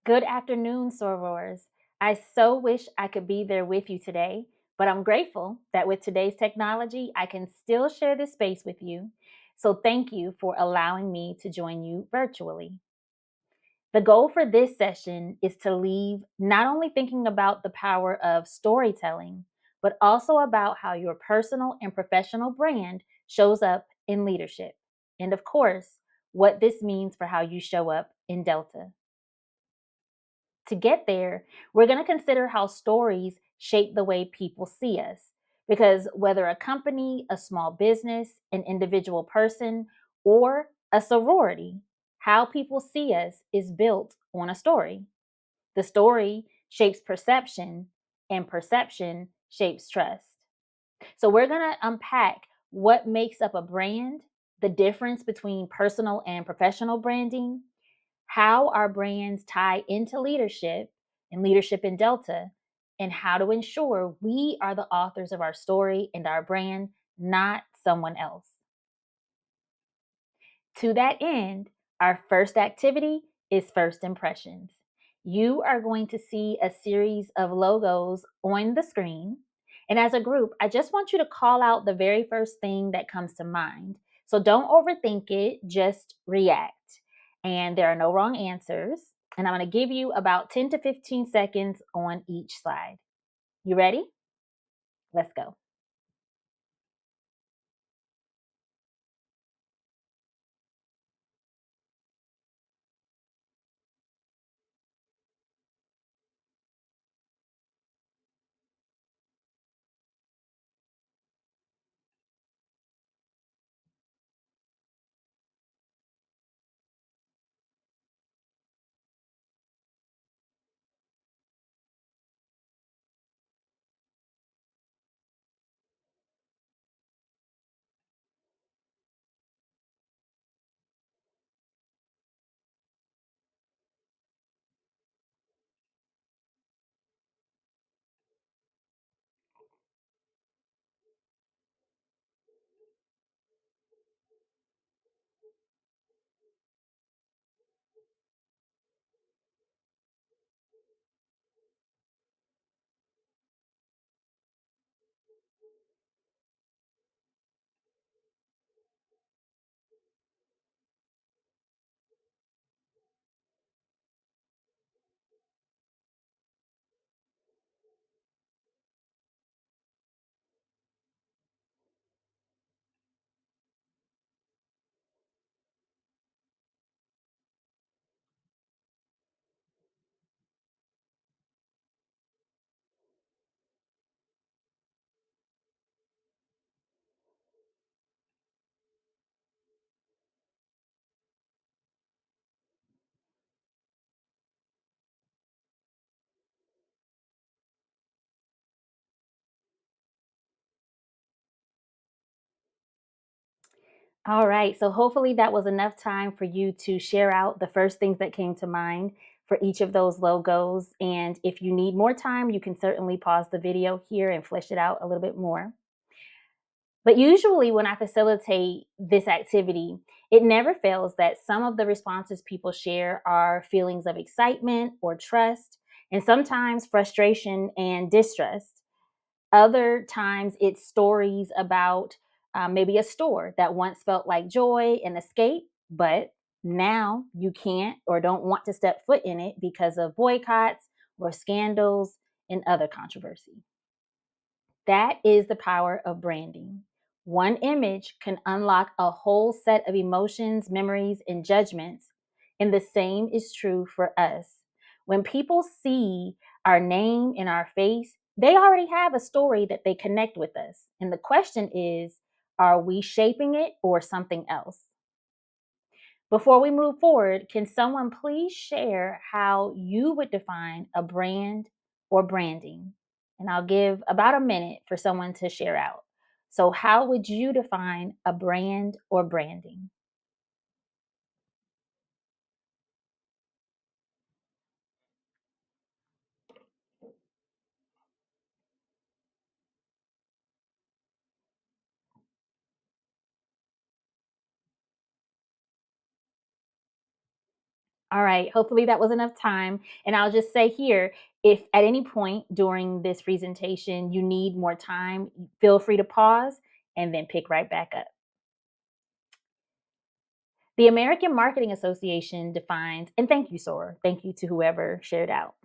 Good afternoon, sorors. I so wish I could be there with you today, but I'm grateful that with today's technology, I can still share this space with you. So thank you for allowing me to join you virtually. The goal for this session is to leave not only thinking about the power of storytelling, but also about how your personal and professional brand shows up in leadership. And of course, what this means for how you show up in Delta. To get there, we're going to consider how stories shape the way people see us. Because whether a company, a small business, an individual person, or a sorority, how people see us is built on a story. The story shapes perception, and perception shapes trust. So, we're going to unpack what makes up a brand, the difference between personal and professional branding, how our brands tie into leadership and leadership in Delta, and how to ensure we are the authors of our story and our brand, not someone else. To that end, our first activity is first impressions. You are going to see a series of logos on the screen. And as a group, I just want you to call out the very first thing that comes to mind. So don't overthink it, just react. And there are no wrong answers. And I'm going to give you about 10 to 15 seconds on each slide. You ready? Let's go. All right. So hopefully that was enough time for you to share out the first things that came to mind for each of those logos. And if you need more time, you can certainly pause the video here and flesh it out a little bit more. But usually, when I facilitate this activity, it never fails that some of the responses people share are feelings of excitement or trust, and sometimes frustration and distrust. Other times, it's stories about maybe a store that once felt like joy and escape, but now you can't or don't want to step foot in it because of boycotts or scandals and other controversy. That is the power of branding. One image can unlock a whole set of emotions, memories, and judgments. And the same is true for us. When people see our name and our face, they already have a story that they connect with us. And the question is, are we shaping it or something else? Before we move forward, can someone please share how you would define a brand or branding? And I'll give about a minute for someone to share out. So, how would you define a brand or branding? All right, hopefully that was enough time. And I'll just say here, if at any point during this presentation you need more time, feel free to pause and then pick right back up. The American Marketing Association defines, and thank you, Sora. Thank you to whoever shared out.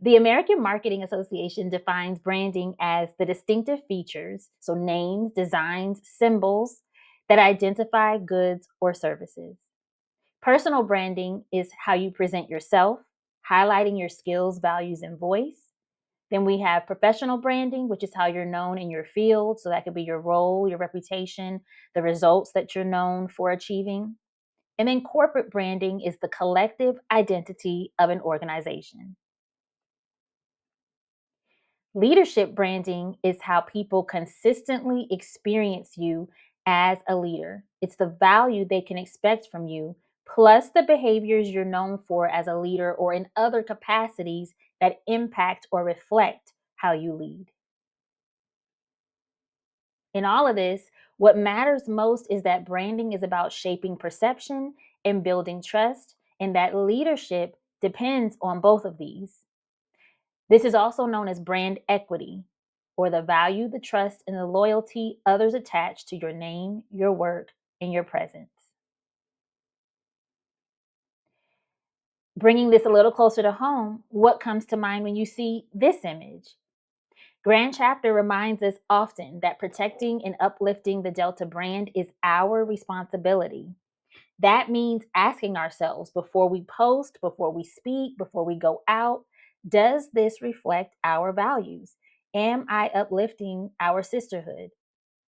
The American Marketing Association defines branding as the distinctive features, so names, designs, symbols that identify goods or services. Personal branding is how you present yourself, highlighting your skills, values, and voice. Then we have professional branding, which is how you're known in your field. So that could be your role, your reputation, the results that you're known for achieving. And then corporate branding is the collective identity of an organization. Leadership branding is how people consistently experience you as a leader. It's the value they can expect from you, plus the behaviors you're known for as a leader or in other capacities that impact or reflect how you lead. In all of this, what matters most is that branding is about shaping perception and building trust, and that leadership depends on both of these. This is also known as brand equity, or the value, the trust, and the loyalty others attach to your name, your work, and your presence. Bringing this a little closer to home, what comes to mind when you see this image? Grand Chapter reminds us often that protecting and uplifting the Delta brand is our responsibility. That means asking ourselves before we post, before we speak, before we go out, does this reflect our values? Am I uplifting our sisterhood?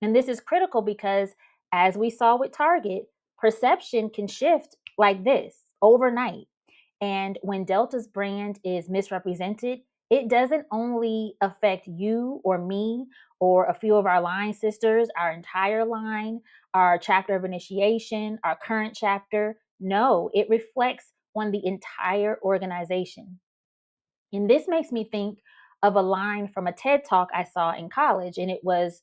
And this is critical because, as we saw with Target, perception can shift like this overnight. And when Delta's brand is misrepresented, it doesn't only affect you or me or a few of our line sisters, our entire line, our chapter of initiation, our current chapter. No, it reflects on the entire organization. And this makes me think of a line from a TED talk I saw in college, and it was,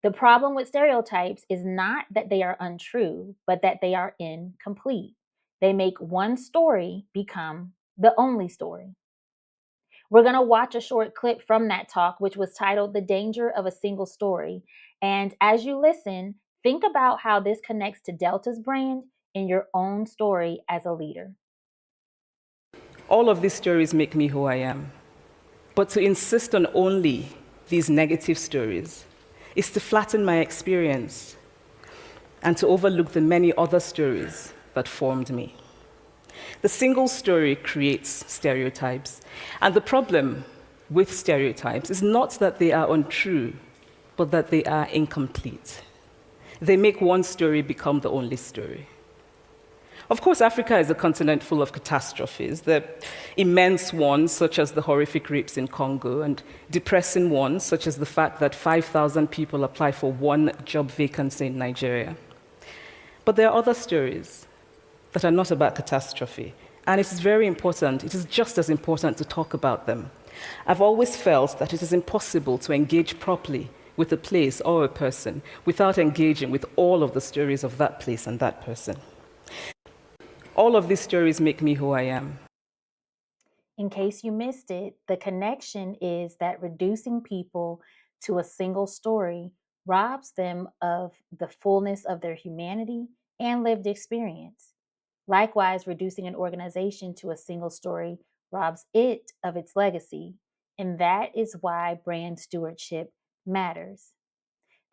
the problem with stereotypes is not that they are untrue, but that they are incomplete. They make one story become the only story. We're going to watch a short clip from that talk, which was titled The Danger of a Single Story. And as you listen, think about how this connects to Delta's brand and your own story as a leader. All of these stories make me who I am. But to insist on only these negative stories is to flatten my experience and to overlook the many other stories that formed me. The single story creates stereotypes. And the problem with stereotypes is not that they are untrue, but that they are incomplete. They make one story become the only story. Of course, Africa is a continent full of catastrophes, the immense ones, such as the horrific rapes in Congo, and depressing ones, such as the fact that 5,000 people apply for one job vacancy in Nigeria. But there are other stories that are not about catastrophe, and it is very important, it is just as important to talk about them. I've always felt that it is impossible to engage properly with a place or a person without engaging with all of the stories of that place and that person. All of these stories make me who I am. In case you missed it, the connection is that reducing people to a single story robs them of the fullness of their humanity and lived experience. Likewise, reducing an organization to a single story robs it of its legacy. And that is why brand stewardship matters.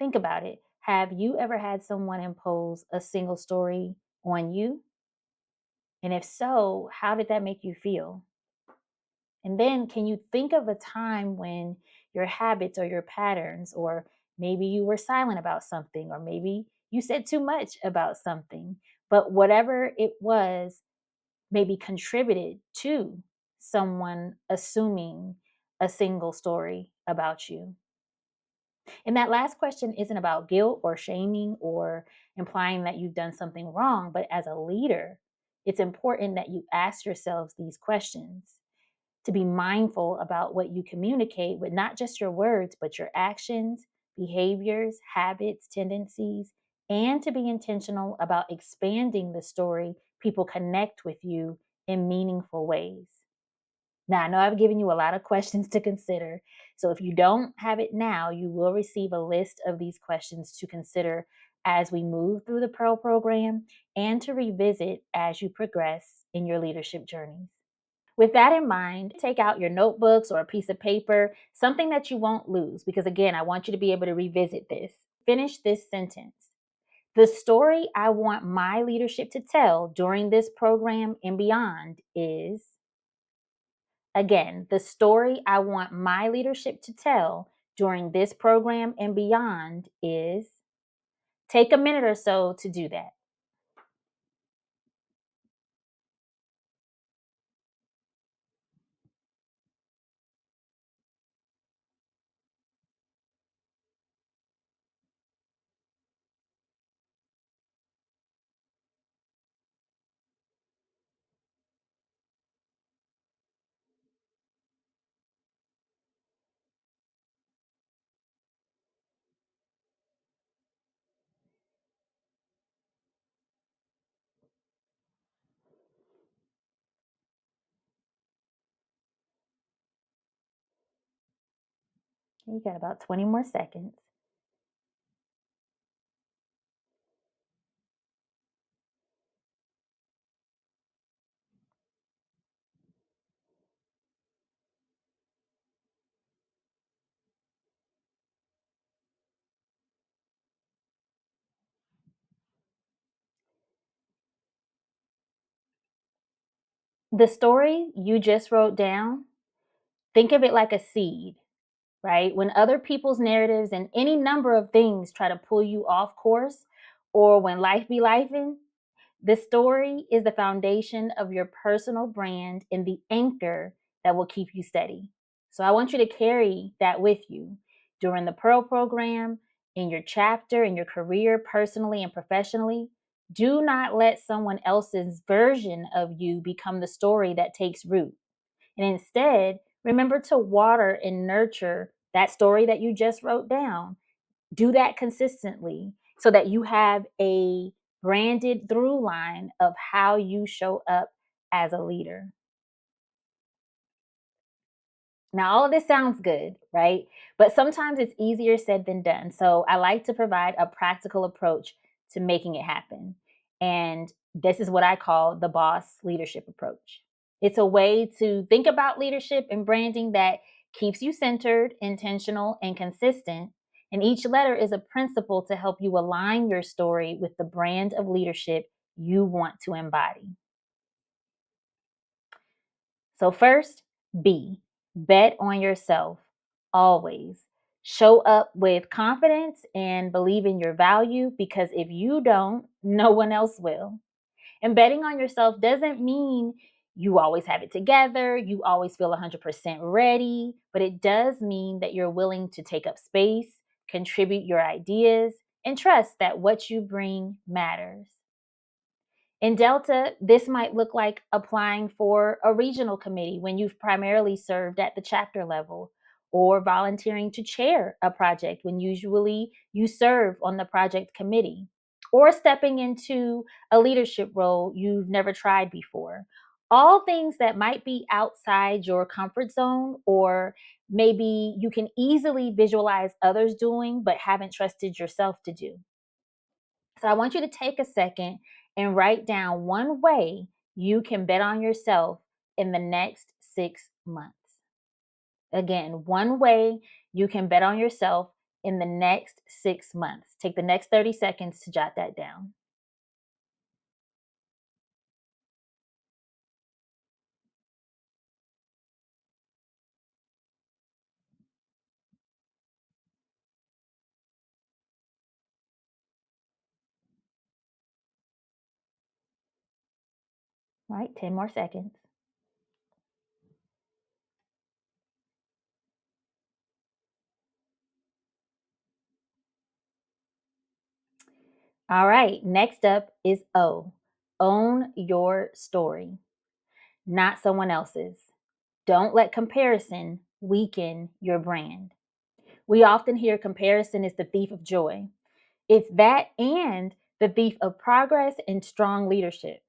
Think about it. Have you ever had someone impose a single story on you? And if so, how did that make you feel? And then can you think of a time when your habits or your patterns, or maybe you were silent about something, or maybe you said too much about something, but whatever it was, maybe contributed to someone assuming a single story about you? And that last question isn't about guilt or shaming or implying that you've done something wrong, but as a leader, it's important that you ask yourselves these questions, to be mindful about what you communicate with not just your words, but your actions, behaviors, habits, tendencies, and to be intentional about expanding the story people connect with you in meaningful ways. Now, I know I've given you a lot of questions to consider. So if you don't have it now, you will receive a list of these questions to consider as we move through the Pearl program and to revisit as you progress in your leadership journeys. With that in mind, take out your notebooks or a piece of paper, something that you won't lose, because again, I want you to be able to revisit this. Finish this sentence. The story I want my leadership to tell during this program and beyond is, again, the story I want my leadership to tell during this program and beyond is, take a minute or so to do that. You got about 20 more seconds. The story you just wrote down, think of it like a seed, right? When other people's narratives and any number of things try to pull you off course, or when life be lifing, this story is the foundation of your personal brand and the anchor that will keep you steady. So I want you to carry that with you during the Pearl program, in your chapter, in your career, personally and professionally. Do not let someone else's version of you become the story that takes root. And instead, remember to water and nurture that story that you just wrote down. Do that consistently so that you have a branded through line of how you show up as a leader. Now, all of this sounds good, right? But sometimes it's easier said than done. So I like to provide a practical approach to making it happen. And this is what I call the boss leadership approach. It's a way to think about leadership and branding that keeps you centered, intentional, and consistent. And each letter is a principle to help you align your story with the brand of leadership you want to embody. So, first, B, bet on yourself always. Show up with confidence and believe in your value, because if you don't, no one else will. And betting on yourself doesn't mean you always have it together, you always feel 100% ready, but it does mean that you're willing to take up space, contribute your ideas, and trust that what you bring matters. In Delta, this might look like applying for a regional committee when you've primarily served at the chapter level, or volunteering to chair a project when usually you serve on the project committee, or stepping into a leadership role you've never tried before. All things that might be outside your comfort zone, or maybe you can easily visualize others doing but haven't trusted yourself to do. So I want you to take a second and write down one way you can bet on yourself in the next 6 months. Again, one way you can bet on yourself in the next 6 months. Take the next 30 seconds to jot that down. All right, 10 more seconds. All right, next up is O. Own your story, not someone else's. Don't let comparison weaken your brand. We often hear comparison is the thief of joy. It's that and the thief of progress and strong leadership.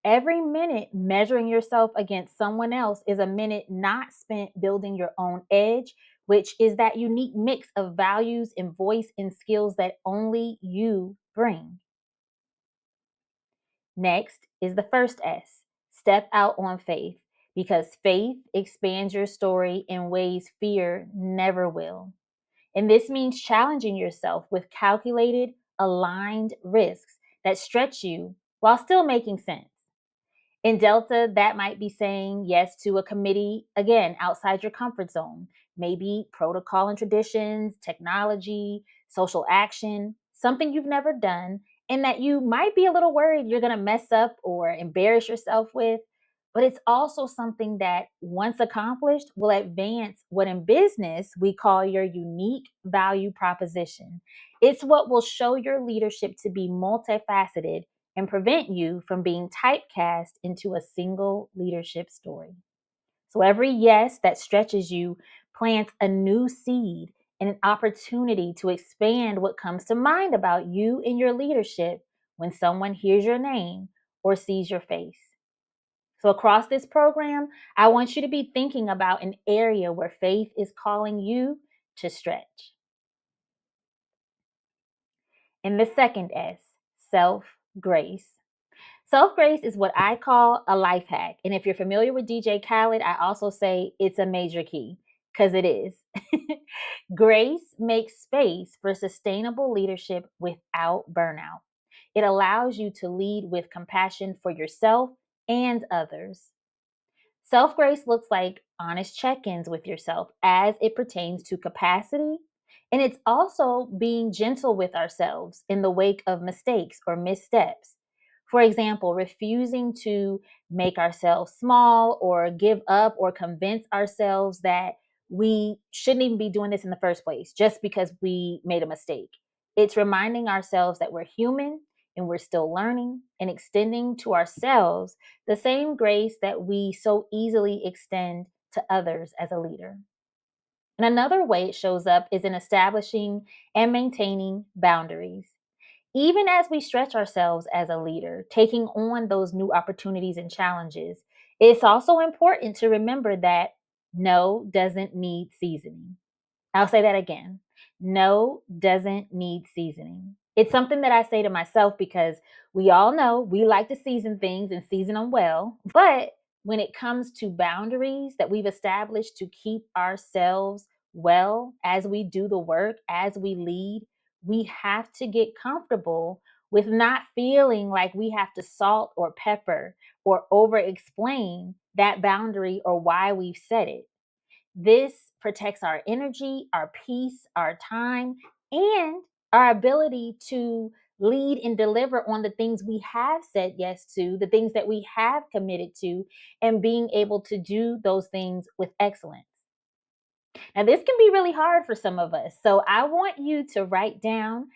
Every minute measuring yourself against someone else is a minute not spent building your own edge, which is that unique mix of values and voice and skills that only you bring. Next is the first S, step out on faith, because faith expands your story in ways fear never will. And this means challenging yourself with calculated, aligned risks that stretch you while still making sense. In Delta, that might be saying yes to a committee, again, outside your comfort zone, maybe protocol and traditions, technology, social action, something you've never done, and that you might be a little worried you're going to mess up or embarrass yourself with. But it's also something that, once accomplished, will advance what in business we call your unique value proposition. It's what will show your leadership to be multifaceted and prevent you from being typecast into a single leadership story. So every yes that stretches you plants a new seed and an opportunity to expand what comes to mind about you and your leadership when someone hears your name or sees your face. So, across this program, I want you to be thinking about an area where faith is calling you to stretch. And the second S, self grace. Self grace is what I call a life hack. And if you're familiar with DJ Khaled, I also say it's a major key because it is. Grace makes space for sustainable leadership without burnout. It allows you to lead with compassion for yourself and others. Self grace looks like honest check ins with yourself as it pertains to capacity. And it's also being gentle with ourselves in the wake of mistakes or missteps. For example, refusing to make ourselves small or give up or convince ourselves that we shouldn't even be doing this in the first place just because we made a mistake. It's reminding ourselves that we're human and we're still learning and extending to ourselves the same grace that we so easily extend to others as a leader. And another way it shows up is in establishing and maintaining boundaries. Even as we stretch ourselves as a leader, taking on those new opportunities and challenges, it's also important to remember that no doesn't need seasoning. I'll say that again. No doesn't need seasoning. It's something that I say to myself because we all know we like to season things and season them well. But when it comes to boundaries that we've established to keep ourselves well as we do the work, as we lead, we have to get comfortable with not feeling like we have to salt or pepper or over explain that boundary or why we've set it. This protects our energy, our peace, our time, and our ability to lead and deliver on the things we have said yes to, the things that we have committed to, and being able to do those things with excellence. Now, this can be really hard for some of us. So, I want you to write down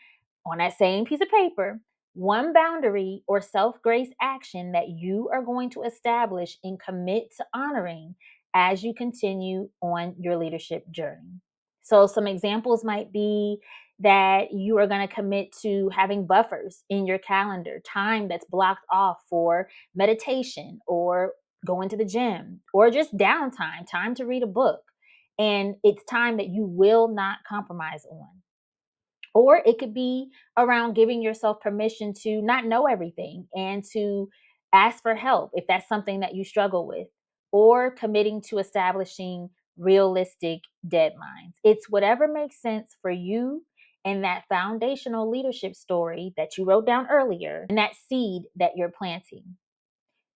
on that same piece of paper one boundary or self grace action that you are going to establish and commit to honoring as you continue on your leadership journey. So, some examples might be that you are going to commit to having buffers in your calendar, time that's blocked off for meditation or going to the gym or just downtime, time to read a book. And it's time that you will not compromise on. Or it could be around giving yourself permission to not know everything and to ask for help if that's something that you struggle with, or committing to establishing realistic deadlines. It's whatever makes sense for you and that foundational leadership story that you wrote down earlier and that seed that you're planting.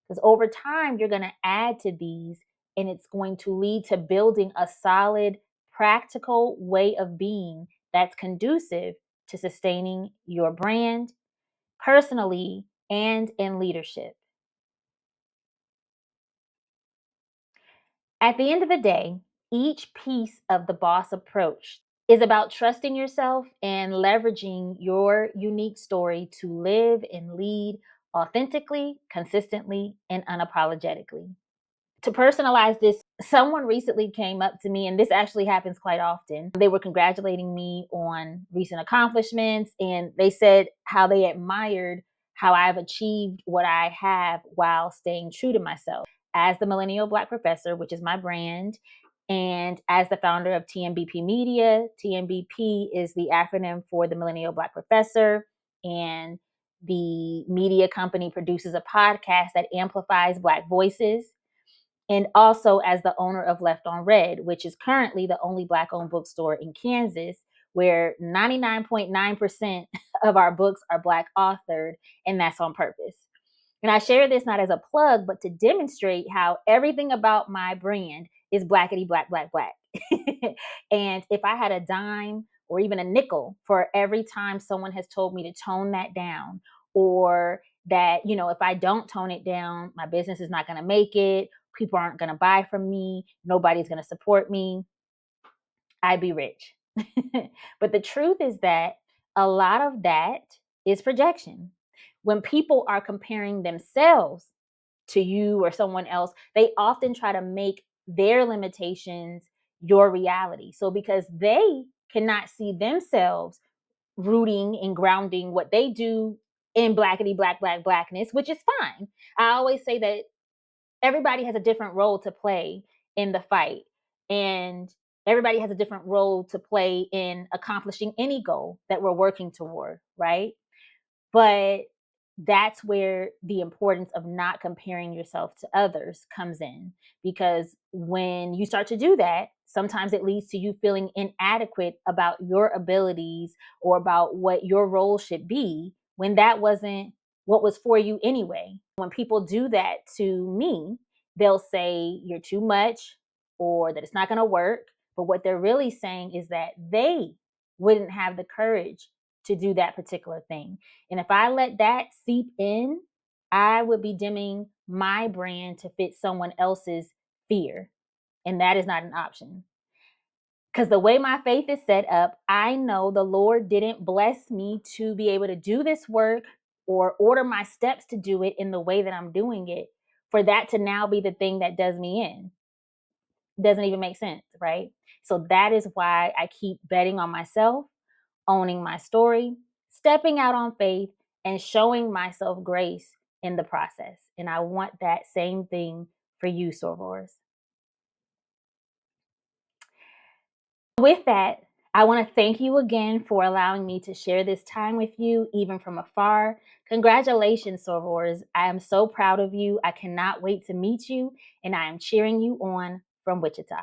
Because over time, you're going to add to these, and it's going to lead to building a solid, practical way of being that's conducive to sustaining your brand personally and in leadership. At the end of the day, each piece of the boss approach is about trusting yourself and leveraging your unique story to live and lead authentically, consistently, and unapologetically. To personalize this, someone recently came up to me, and this actually happens quite often. They were congratulating me on recent accomplishments, and they said how they admired how I've achieved what I have while staying true to myself. As the Millennial Black Professor, which is my brand, and as the founder of TMBP Media, TMBP is the acronym for the Millennial Black Professor, and the media company produces a podcast that amplifies Black voices. And also as the owner of Left on Red, which is currently the only Black-owned bookstore in Kansas, where 99.9% of our books are Black authored, and that's on purpose. And I share this not as a plug, but to demonstrate how everything about my brand is blackety black, black, black. And if I had a dime or even a nickel for every time someone has told me to tone that down, or that, if I don't tone it down, my business is not going to make it, people aren't going to buy from me, nobody's going to support me, I'd be rich. But the truth is that a lot of that is projection. When people are comparing themselves to you or someone else, they often try to make their limitations your reality. So because they cannot see themselves rooting and grounding what they do in blackety black black blackness, which is fine. I always say that everybody has a different role to play in the fight, and everybody has a different role to play in accomplishing any goal that we're working toward, right? But that's where the importance of not comparing yourself to others comes in. Because when you start to do that, sometimes it leads to you feeling inadequate about your abilities or about what your role should be, when that wasn't what was for you anyway. When people do that to me, they'll say you're too much or that it's not going to work. But what they're really saying is that they wouldn't have the courage to do that particular thing. And if I let that seep in, I would be dimming my brand to fit someone else's fear. And that is not an option. Because the way my faith is set up, I know the Lord didn't bless me to be able to do this work or order my steps to do it in the way that I'm doing it, for that to now be the thing that does me in. Doesn't even make sense, right? So that is why I keep betting on myself, owning my story, stepping out on faith, and showing myself grace in the process. And I want that same thing for you, sorors. With that, I want to thank you again for allowing me to share this time with you, even from afar. Congratulations, sorors. I am so proud of you. I cannot wait to meet you, and I am cheering you on from Wichita.